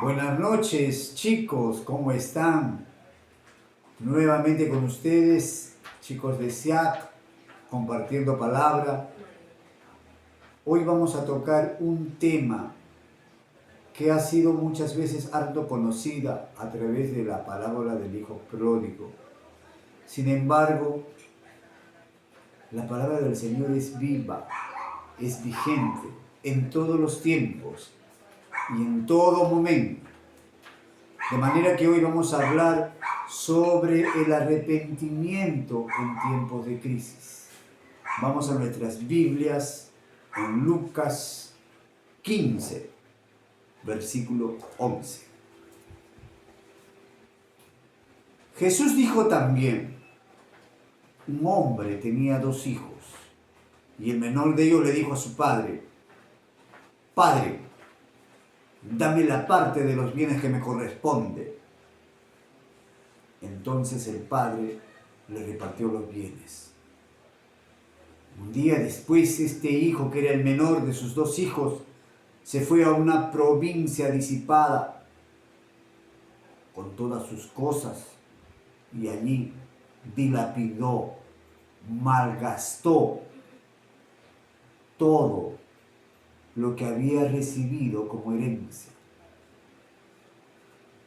Buenas noches, chicos, ¿cómo están? Nuevamente con ustedes, chicos de SIAC, compartiendo palabra. Hoy vamos a tocar un tema que ha sido muchas veces harto conocida a través de la parábola del hijo pródigo. Sin embargo, la palabra del Señor es viva, es vigente en todos los tiempos y en todo momento. De manera que hoy vamos a hablar sobre el arrepentimiento en tiempos de crisis. Vamos a nuestras Biblias en Lucas 15, versículo 11. Jesús dijo también: un hombre tenía 2 hijos, y el menor de ellos le dijo a su padre: Padre, dame la parte de los bienes que me corresponde. Entonces el padre le repartió los bienes. Un día después, este hijo, que era el menor de sus 2 hijos, se fue a una provincia disipada con todas sus cosas y allí dilapidó, malgastó todo lo que había recibido como herencia.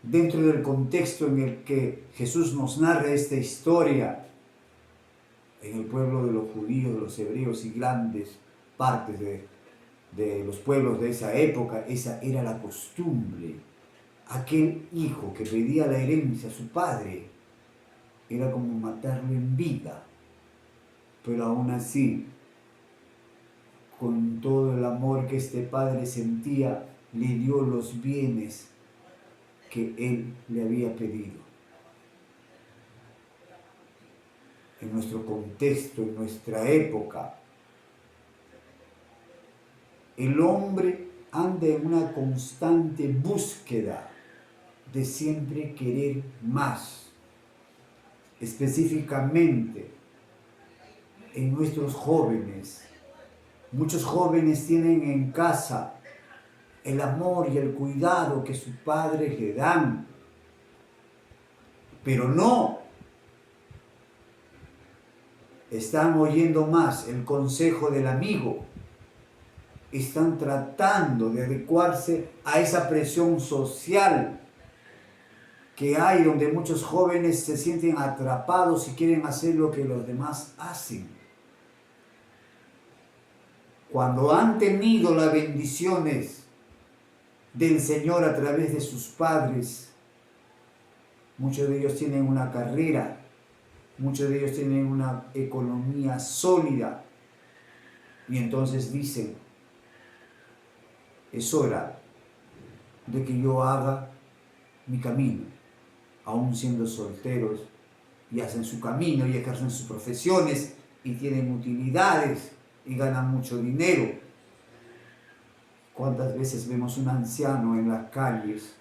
Dentro del contexto en el que Jesús nos narra esta historia, en el pueblo de los judíos, de los hebreos y grandes partes de los pueblos de esa época, esa era la costumbre. Aquel hijo que pedía la herencia a su padre era como matarlo en vida, pero aún así, con todo el amor que este padre sentía, le dio los bienes que él le había pedido. En nuestro contexto, en nuestra época, el hombre anda en una constante búsqueda de siempre querer más. Específicamente en nuestros jóvenes. Muchos jóvenes tienen en casa el amor y el cuidado que sus padres le dan, pero no están oyendo más el consejo del amigo. Están tratando de adecuarse a esa presión social que hay, donde muchos jóvenes se sienten atrapados y quieren hacer lo que los demás hacen. Cuando han tenido las bendiciones del Señor a través de sus padres, muchos de ellos tienen una carrera, muchos de ellos tienen una economía sólida, y entonces dicen: es hora de que yo haga mi camino. Aún siendo solteros, y hacen su camino y ejercen sus profesiones y tienen utilidades y ganan mucho dinero. ¿Cuántas veces vemos un anciano en las calles,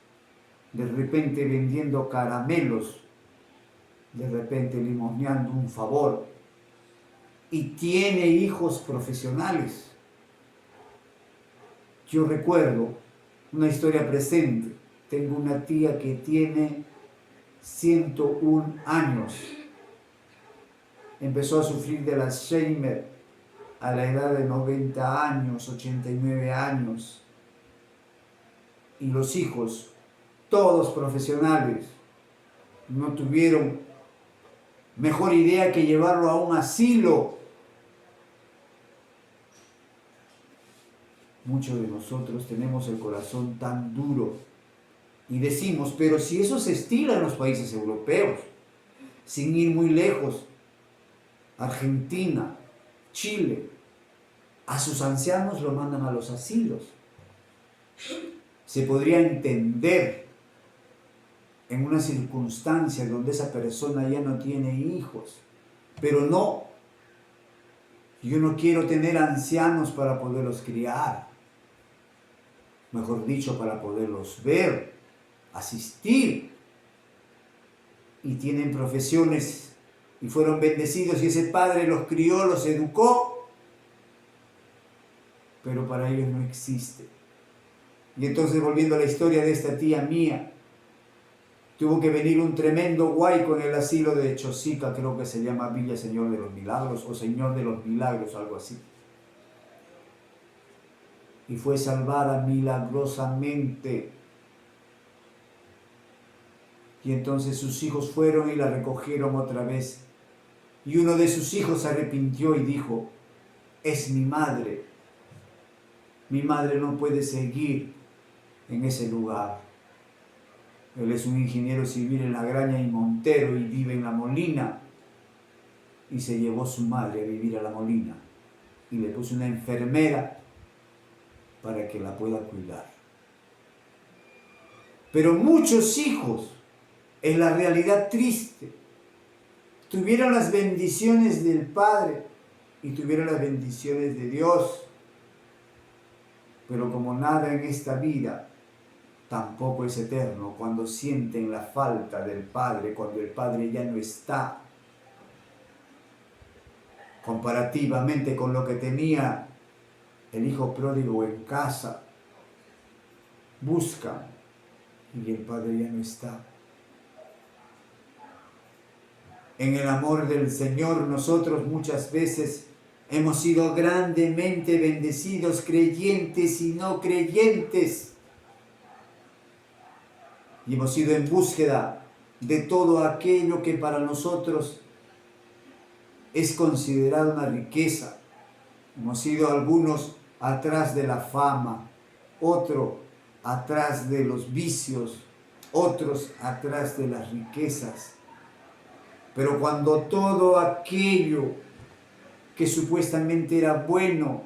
de repente vendiendo caramelos, de repente limosneando un favor, y tiene hijos profesionales? Yo recuerdo una historia presente. Tengo una tía que tiene 101 años. Empezó a sufrir de Alzheimer a la edad de 90 años, 89 años. Y los hijos, todos profesionales, no tuvieron mejor idea que llevarlo a un asilo. Muchos de nosotros tenemos el corazón tan duro y decimos: pero si eso se estila en los países europeos, sin ir muy lejos, Argentina, Chile, a sus ancianos lo mandan a los asilos. Se podría entender en una circunstancia donde esa persona ya no tiene hijos, pero no. Yo no quiero tener ancianos para poderlos criar, mejor dicho, para poderlos ver, asistir, y tienen profesiones y fueron bendecidos y ese padre los crió, los educó, pero para ellos no existe. Y entonces, volviendo a la historia de esta tía mía, tuvo que venir un tremendo huaico en el asilo de Chosica, creo que se llama Villa Señor de los Milagros, o Señor de los Milagros, algo así. Y fue salvada milagrosamente. Y entonces sus hijos fueron y la recogieron otra vez. Y uno de sus hijos se arrepintió y dijo, es mi madre. Mi madre no puede seguir en ese lugar. Él es un ingeniero civil en La Graña y Montero y vive en La Molina. Y se llevó su madre a vivir a La Molina. Y le puso una enfermera para que la pueda cuidar. Pero muchos hijos, en la realidad triste, tuvieron las bendiciones del Padre y tuvieron las bendiciones de Dios. Pero como nada en esta vida tampoco es eterno, cuando sienten la falta del Padre, cuando el Padre ya no está, comparativamente con lo que tenía el hijo pródigo en casa, buscan y el Padre ya no está. En el amor del Señor nosotros muchas veces hemos sido grandemente bendecidos, creyentes y no creyentes. Y hemos ido en búsqueda de todo aquello que para nosotros es considerado una riqueza. Hemos ido algunos atrás de la fama, otros atrás de los vicios, otros atrás de las riquezas. Pero cuando todo aquello que supuestamente era bueno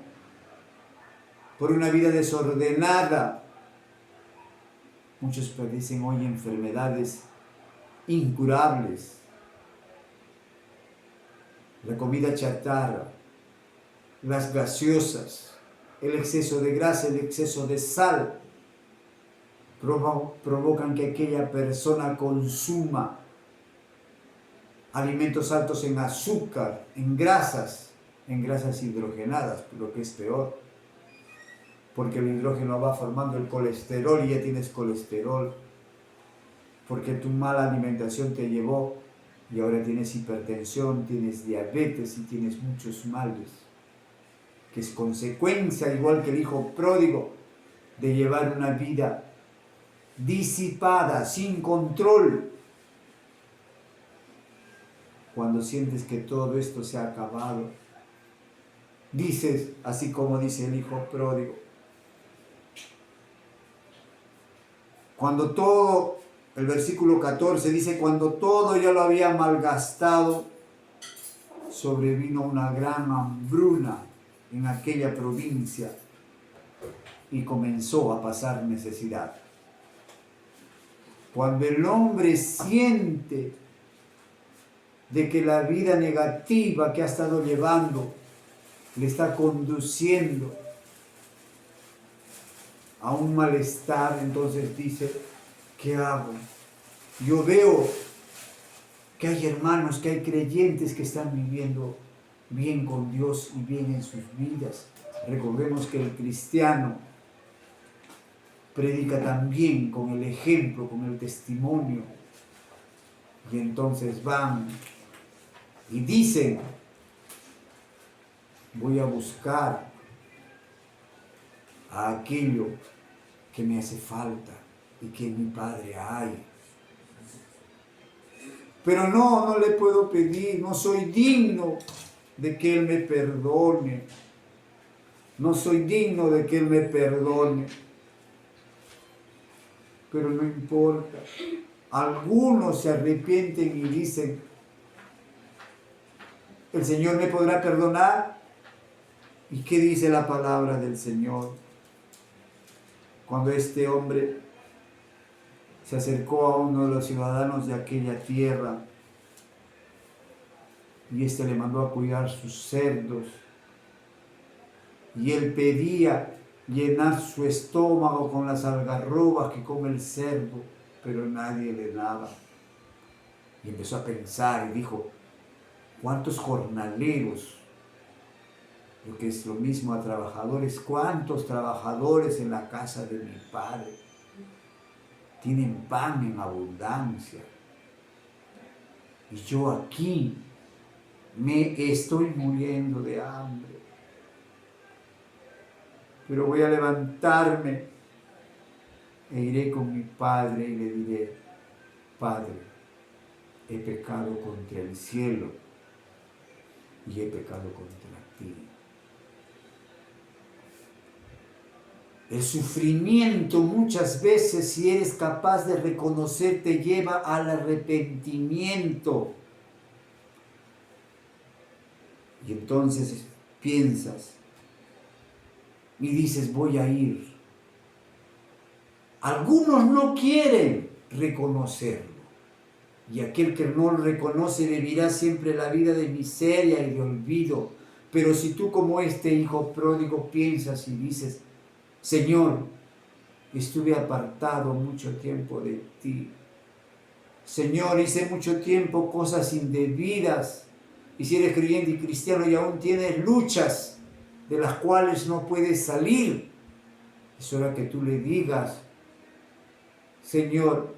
por una vida desordenada, muchos padecen hoy enfermedades incurables. La comida chatarra, las gaseosas, el exceso de grasa, el exceso de sal, provocan que aquella persona consuma alimentos altos en azúcar, en grasas hidrogenadas, lo que es peor, porque el hidrógeno va formando el colesterol y ya tienes colesterol, porque tu mala alimentación te llevó y ahora tienes hipertensión, tienes diabetes y tienes muchos males, que es consecuencia, igual que el hijo pródigo, de llevar una vida disipada, sin control. Cuando sientes que todo esto se ha acabado, dices, así como dice el hijo pródigo, cuando todo, el versículo 14 dice, cuando todo ya lo había malgastado, sobrevino una gran hambruna en aquella provincia y comenzó a pasar necesidad. Cuando el hombre siente de que la vida negativa que ha estado llevando le está conduciendo a un malestar, entonces dice, ¿qué hago? Yo veo que hay hermanos, que hay creyentes que están viviendo bien con Dios y bien en sus vidas. Recordemos que el cristiano predica también con el ejemplo, con el testimonio. Y entonces van y dicen, voy a buscar a aquello que me hace falta y que en mi Padre hay. Pero no le puedo pedir, no soy digno de que Él me perdone. No soy digno de que Él me perdone. Pero no importa. Algunos se arrepienten y dicen, ¿el Señor me podrá perdonar? ¿Y qué dice la palabra del Señor? Cuando este hombre se acercó a uno de los ciudadanos de aquella tierra y este le mandó a cuidar sus cerdos y él pedía llenar su estómago con las algarrobas que come el cerdo, pero nadie le daba. Y empezó a pensar y dijo, ¿cuántos jornaleros lo que es lo mismo a trabajadores. ¿Cuántos trabajadores en la casa de mi Padre tienen pan en abundancia? Y yo aquí me estoy muriendo de hambre. Pero voy a levantarme e iré con mi Padre y le diré: Padre, he pecado contra el cielo y he pecado contra ti. El sufrimiento muchas veces, si eres capaz de reconocer, te lleva al arrepentimiento. Y entonces piensas y dices: voy a ir. Algunos no quieren reconocerlo. Y aquel que no lo reconoce vivirá siempre la vida de miseria y de olvido. Pero si tú, como este hijo pródigo, piensas y dices: Señor, estuve apartado mucho tiempo de ti. Señor, hice mucho tiempo cosas indebidas. Y si eres creyente y cristiano y aún tienes luchas de las cuales no puedes salir, es hora que tú le digas: Señor,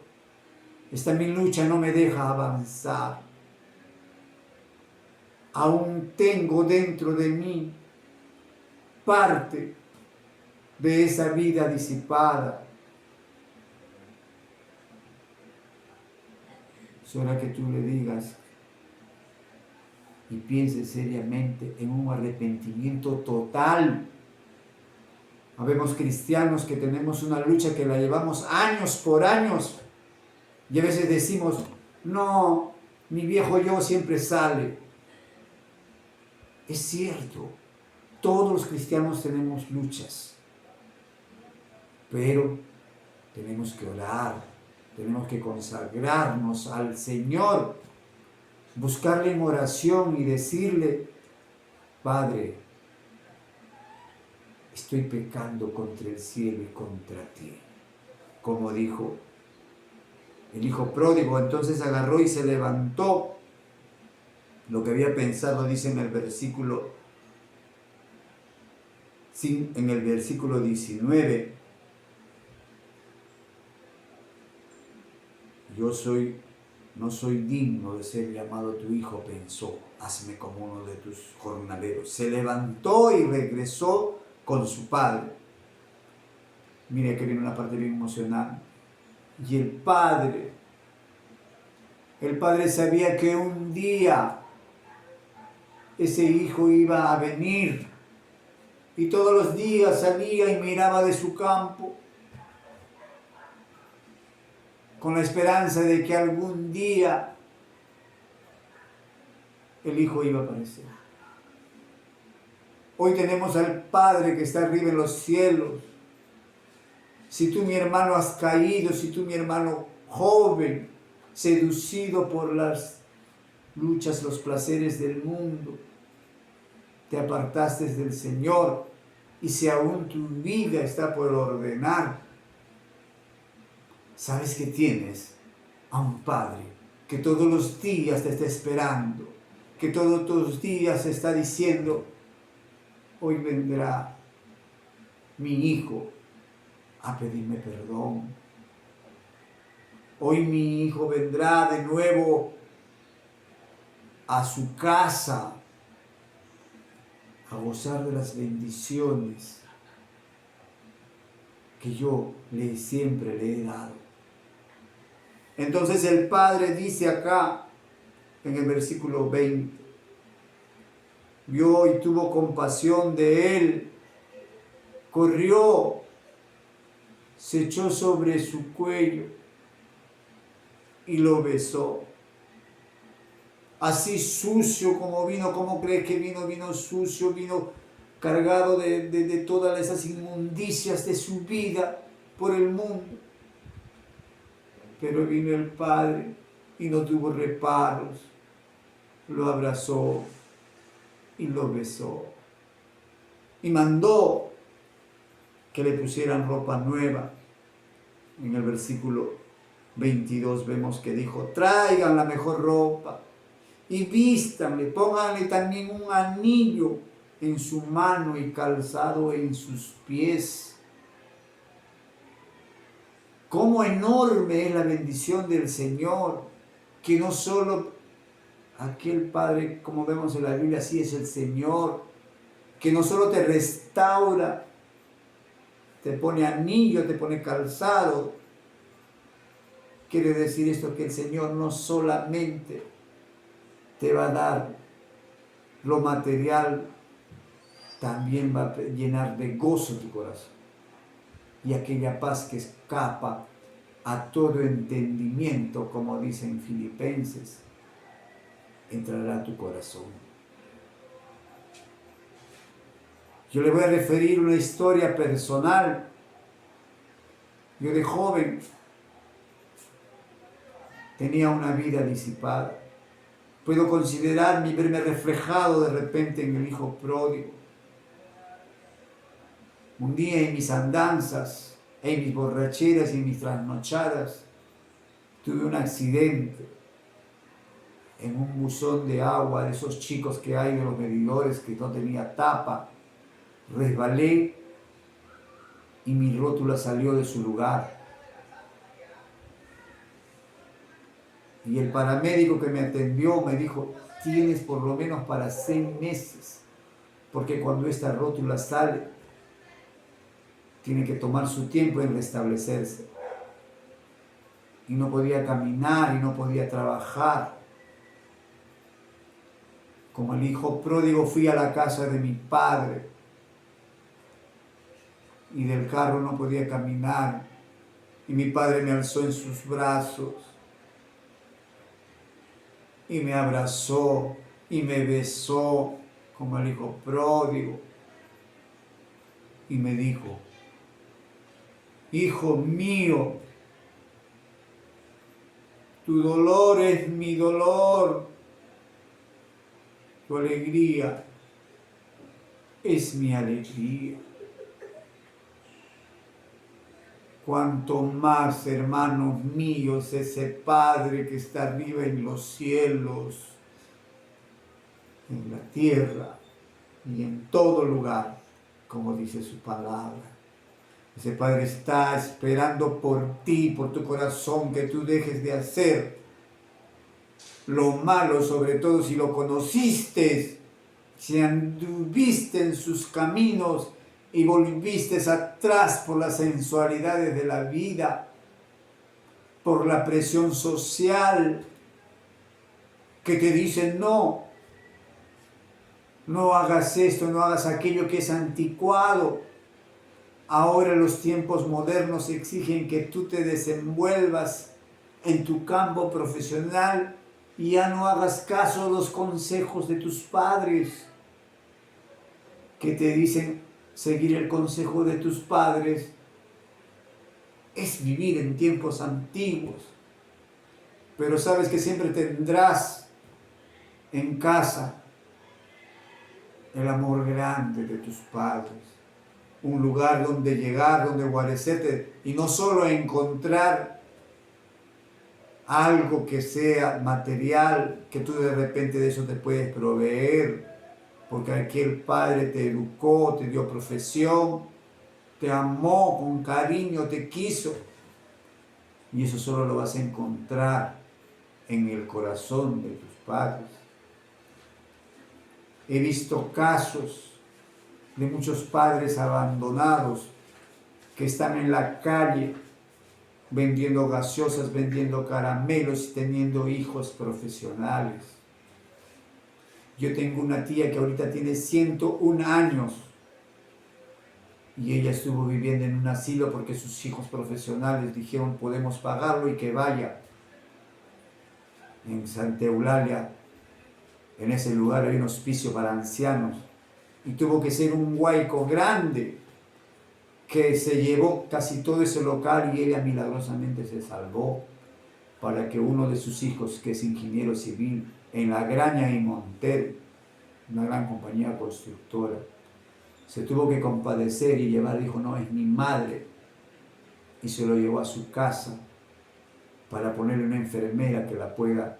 esta mi lucha no me deja avanzar. Aún tengo dentro de mí parte de esa vida disipada. Es hora que tú le digas y pienses seriamente en un arrepentimiento total. Habemos cristianos que tenemos una lucha que la llevamos años por años y a veces decimos: no, mi viejo yo siempre sale. Es cierto, todos los cristianos tenemos luchas, pero tenemos que orar, tenemos que consagrarnos al Señor, buscarle en oración y decirle: Padre, estoy pecando contra el cielo y contra ti. Como dijo el hijo pródigo, entonces agarró y se levantó. Lo que había pensado, dice en el versículo 19, no soy digno de ser llamado tu hijo, pensó, hazme como uno de tus jornaleros. Se levantó y regresó con su padre. Mire que viene una parte bien emocionante. Y el padre sabía que un día ese hijo iba a venir, y todos los días salía y miraba de su campo con la esperanza de que algún día el hijo iba a aparecer. Hoy tenemos al Padre que está arriba en los cielos. Si tú, mi hermano, has caído, si tú, mi hermano joven, seducido por las luchas, los placeres del mundo, te apartaste del Señor, y si aún tu vida está por ordenar, sabes que tienes a un Padre que todos los días te está esperando, que todos los días está diciendo: hoy vendrá mi hijo a pedirme perdón. Hoy mi hijo vendrá de nuevo a su casa a gozar de las bendiciones que yo siempre le he dado. Entonces el Padre dice acá en el versículo 20: vio y tuvo compasión de él, corrió, se echó sobre su cuello y lo besó. Así sucio como vino, ¿cómo crees que vino? Vino sucio, vino cargado de todas esas inmundicias de su vida por el mundo. Pero vino el Padre y no tuvo reparos, lo abrazó y lo besó. Y mandó que le pusieran ropa nueva. En el versículo 22 vemos que dijo: traigan la mejor ropa y vístanle, pónganle también un anillo en su mano y calzado en sus pies. Cómo enorme es la bendición del Señor, que no solo aquel Padre, como vemos en la Biblia, así es el Señor, que no solo te restaura, te pone anillo, te pone calzado. Quiere decir esto que el Señor no solamente te va a dar lo material, también va a llenar de gozo tu corazón. Y aquella paz que escapa a todo entendimiento, como dice en Filipenses, entrará a tu corazón. Yo le voy a referir una historia personal. Yo de joven tenía una vida disipada. Puedo considerarme y verme reflejado de repente en el hijo pródigo. Un día en mis andanzas, en mis borracheras y en mis trasnochadas, tuve un accidente en un buzón de agua, de esos chicos que hay de los medidores que no tenía tapa. Resbalé y mi rótula salió de su lugar. Y el paramédico que me atendió me dijo, tienes por lo menos para 6 meses, porque cuando esta rótula sale, tiene que tomar su tiempo en restablecerse. Y no podía caminar y no podía trabajar. Como el hijo pródigo fui a la casa de mi padre y del carro no podía caminar. Y mi padre me alzó en sus brazos y me abrazó y me besó como el hijo pródigo. Y me dijo, hijo mío, tu dolor es mi dolor, tu alegría es mi alegría. Cuanto más, hermanos míos, ese Padre que está arriba en los cielos, en la tierra y en todo lugar, como dice su palabra. Ese Padre está esperando por ti, por tu corazón, que tú dejes de hacer lo malo, sobre todo si lo conociste, si anduviste en sus caminos y volviste atrás por las sensualidades de la vida, por la presión social que te dicen no hagas esto, no hagas aquello que es anticuado. Ahora los tiempos modernos exigen que tú te desenvuelvas en tu campo profesional y ya no hagas caso a los consejos de tus padres que te dicen seguir el consejo de tus padres es vivir en tiempos antiguos. Pero sabes que siempre tendrás en casa el amor grande de tus padres. Un lugar donde llegar, donde guarecerte y no solo encontrar algo que sea material, que tú de repente de eso te puedes proveer, porque aquel Padre te educó, te dio profesión, te amó con cariño, te quiso. Y eso solo lo vas a encontrar en el corazón de tus padres. He visto casos de muchos padres abandonados que están en la calle vendiendo gaseosas, vendiendo caramelos y teniendo hijos profesionales. Yo tengo una tía que ahorita tiene 101 años y ella estuvo viviendo en un asilo porque sus hijos profesionales dijeron podemos pagarlo y que vaya. En Santa Eulalia, en ese lugar hay un hospicio para ancianos y tuvo que ser un huaico grande que se llevó casi todo ese local y ella milagrosamente se salvó para que uno de sus hijos, que es ingeniero civil en La Graña y Monter, una gran compañía constructora, se tuvo que compadecer y llevar, dijo, no, es mi madre, y se lo llevó a su casa para ponerle una enfermera que la pueda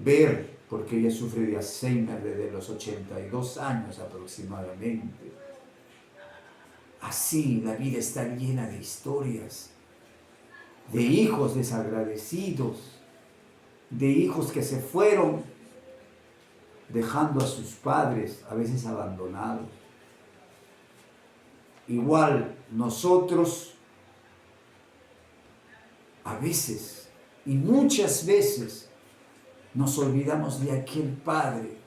ver, porque ella sufre de Alzheimer desde los 82 años aproximadamente. Así la vida está llena de historias, de hijos desagradecidos, de hijos que se fueron dejando a sus padres, a veces abandonados. Igual nosotros, a veces, y muchas veces, nos olvidamos de aquel Padre.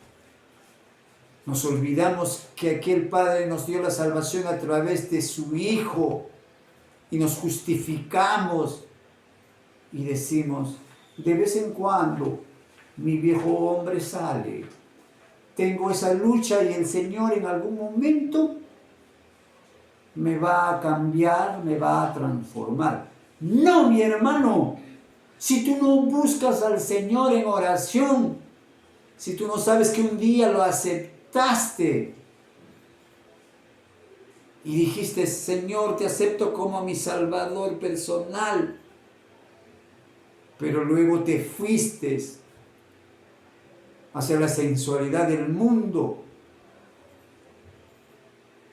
Nos olvidamos que aquel Padre nos dio la salvación a través de su Hijo y nos justificamos y decimos, de vez en cuando mi viejo hombre sale, tengo esa lucha y el Señor en algún momento me va a cambiar, me va a transformar. No, mi hermano, si tú no buscas al Señor en oración, si tú no sabes que un día lo aceptaste y dijiste, Señor, te acepto como mi Salvador personal, pero luego te fuiste hacia la sensualidad del mundo.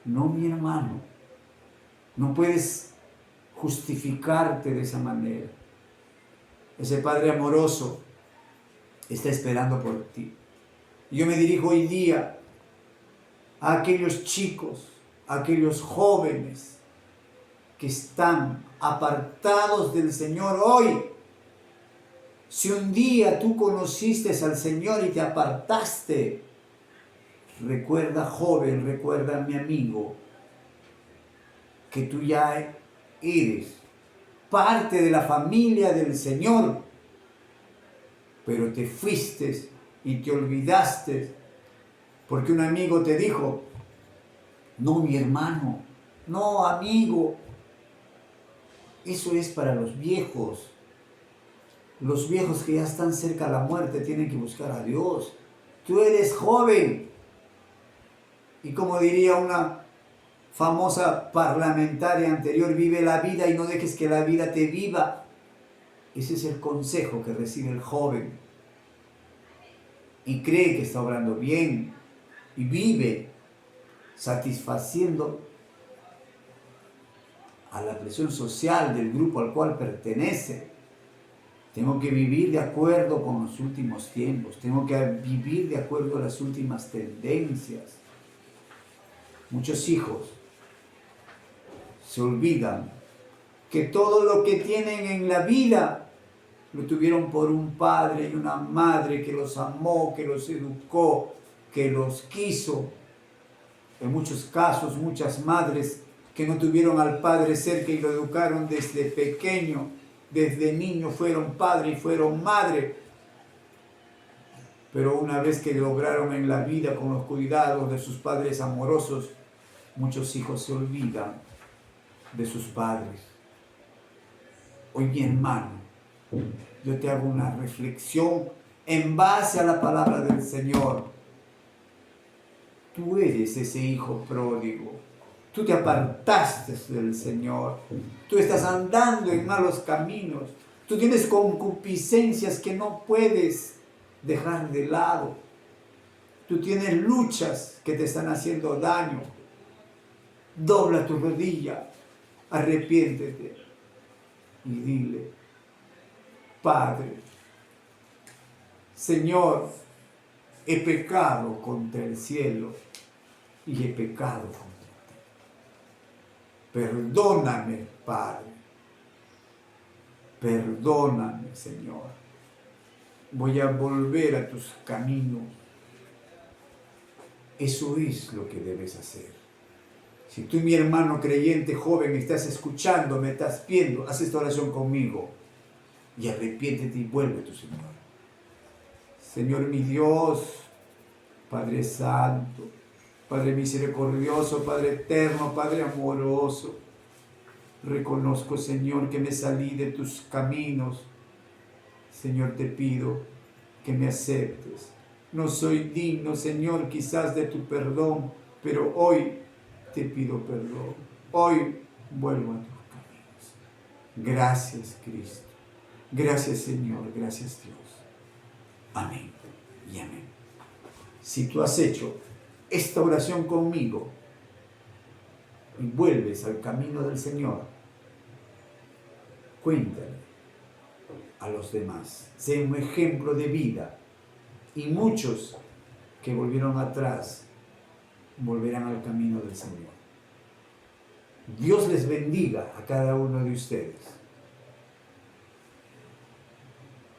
No, mi hermano, no puedes justificarte de esa manera. Ese Padre amoroso está esperando por ti. Yo me dirijo hoy día a aquellos chicos, a aquellos jóvenes que están apartados del Señor hoy. Si un día tú conociste al Señor y te apartaste, recuerda, joven, recuerda, mi amigo, que tú ya eres parte de la familia del Señor, pero te fuiste y te olvidaste porque un amigo te dijo, no, mi hermano, no, amigo, eso es para los viejos. Los viejos que ya están cerca de la muerte tienen que buscar a Dios. Tú eres joven. Y como diría una famosa parlamentaria anterior, vive la vida y no dejes que la vida te viva. Ese es el consejo que recibe el joven. Y cree que está obrando bien. Y vive satisfaciendo a la presión social del grupo al cual pertenece. Tengo que vivir de acuerdo con los últimos tiempos. Tengo que vivir de acuerdo a las últimas tendencias. Muchos hijos se olvidan que todo lo que tienen en la vida lo tuvieron por un padre y una madre que los amó, que los educó, que los quiso. En muchos casos, muchas madres que no tuvieron al padre cerca y lo educaron desde pequeño, desde niño fueron padre y fueron madre. Pero una vez que lograron en la vida con los cuidados de sus padres amorosos, muchos hijos se olvidan de sus padres. Hoy, mi hermano, yo te hago una reflexión en base a la palabra del Señor. Tú eres ese hijo pródigo. Tú te apartaste del Señor. Tú estás andando en malos caminos. Tú tienes concupiscencias que no puedes dejar de lado. Tú tienes luchas que te están haciendo daño. Dobla tu rodilla, arrepiéntete y dile, Padre, Señor, he pecado contra el cielo y he pecado contra ti. Perdóname, Padre. Perdóname, Señor. Voy a volver a tus caminos. Eso es lo que debes hacer. Si tú, mi hermano creyente joven, estás escuchando, me estás viendo, haz esta oración conmigo y arrepiéntete y vuelve a tu Señor. Señor mi Dios, Padre Santo, Padre misericordioso, Padre eterno, Padre amoroso, reconozco, Señor, que me salí de tus caminos. Señor, te pido que me aceptes. No soy digno, Señor, quizás de tu perdón, pero hoy te pido perdón. Hoy vuelvo a tus caminos. Gracias, Cristo. Gracias, Señor. Gracias, Dios. Amén y amén. Si tú has hecho esta oración conmigo y vuelves al camino del Señor, cuéntale a los demás. Sé un ejemplo de vida. Y muchos que volvieron atrás volverán al camino del Señor. Dios les bendiga a cada uno de ustedes.